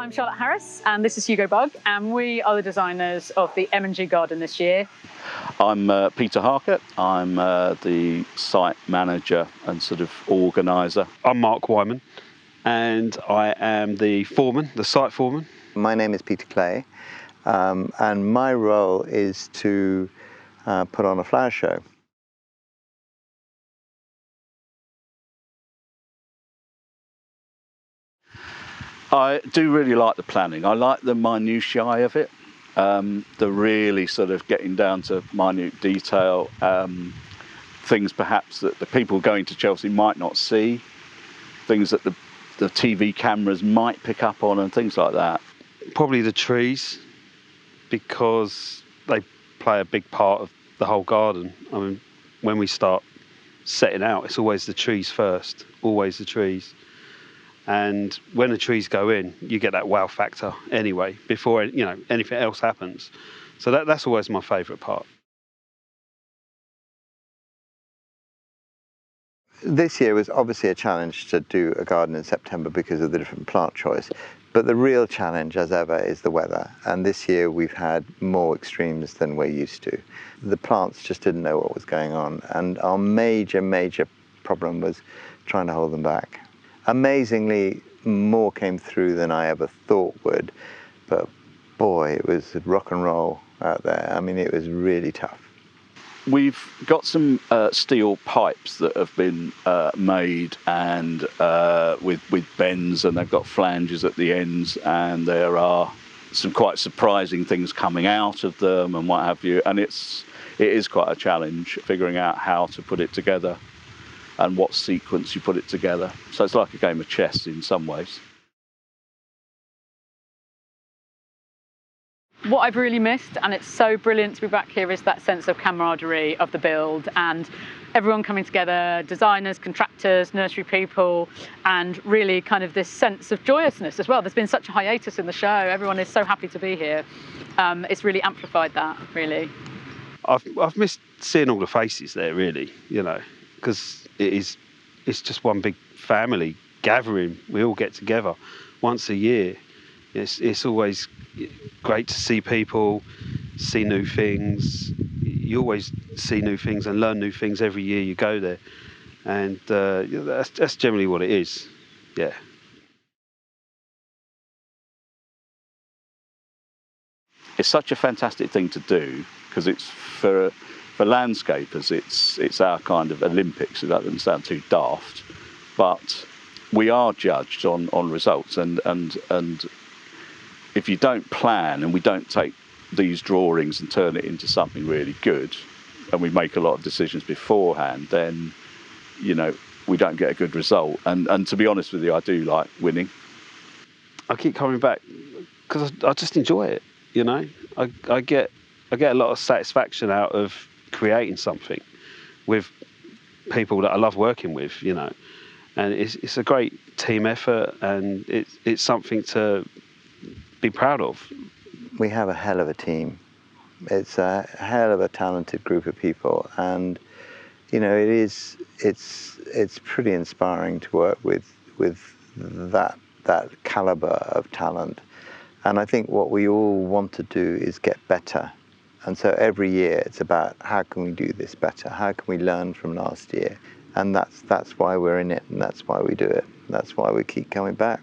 I'm Charlotte Harris and this is Hugo Bugg, and we are the designers of the M&G Garden this year. I'm Peter Harker. I'm the site manager and sort of organiser. I'm Mark Wyman and I am the foreman, the site foreman. My name is Peter Clay and my role is to put on a flower show. I do really like the planning. I like the minutiae of it, the really sort of getting down to minute detail, things perhaps that the people going to Chelsea might not see, things that the TV cameras might pick up on and things like that. Probably the trees, because they play a big part of the whole garden. I mean, when we start setting out, it's always the trees first, always the trees. And when the trees go in, you get that wow factor anyway, before anything else happens. So that's always my favourite part. This year was obviously a challenge to do a garden in September because of the different plant choice. But the real challenge, as ever, is the weather. And this year we've had more extremes than we're used to. The plants just didn't know what was going on. And our major problem was trying to hold them back. Amazingly, more came through than I ever thought would, but boy, it was rock and roll out there. I mean, it was really tough. We've got some steel pipes that have been made and with bends, and they've got flanges at the ends, and there are some quite surprising things coming out of them and what have you, and it is quite a challenge figuring out how to put it together and what sequence you put it together. So it's like a game of chess in some ways. What I've really missed, and it's so brilliant to be back here, is that sense of camaraderie of the build and everyone coming together, designers, contractors, nursery people, and really kind of this sense of joyousness as well. There's been such a hiatus in the show. Everyone is so happy to be here. It's really amplified that, really. I've missed seeing all the faces there, really, because it's just one big family gathering. We all get together once a year. It's always great to see people, see new things. You always see new things and learn new things every year you go there, and that's generally what it is. Yeah. It's such a fantastic thing to do because it's for landscapers, it's our kind of Olympics. It doesn't sound too daft, but we are judged on results, and if you don't plan and we don't take these drawings and turn it into something really good, and we make a lot of decisions beforehand, then we don't get a good result. And to be honest with you, I do like winning. I keep coming back because I just enjoy it. I get a lot of satisfaction out of creating something with people that I love working with, and it's a great team effort, and it's something to be proud of. We have a hell of a team. It's a hell of a talented group of people, and it's pretty inspiring to work with that caliber of talent. And I think what we all want to do is get better. And so every year it's about how can we do this better? How can we learn from last year? And that's why we're in it, and that's why we do it. That's why we keep coming back.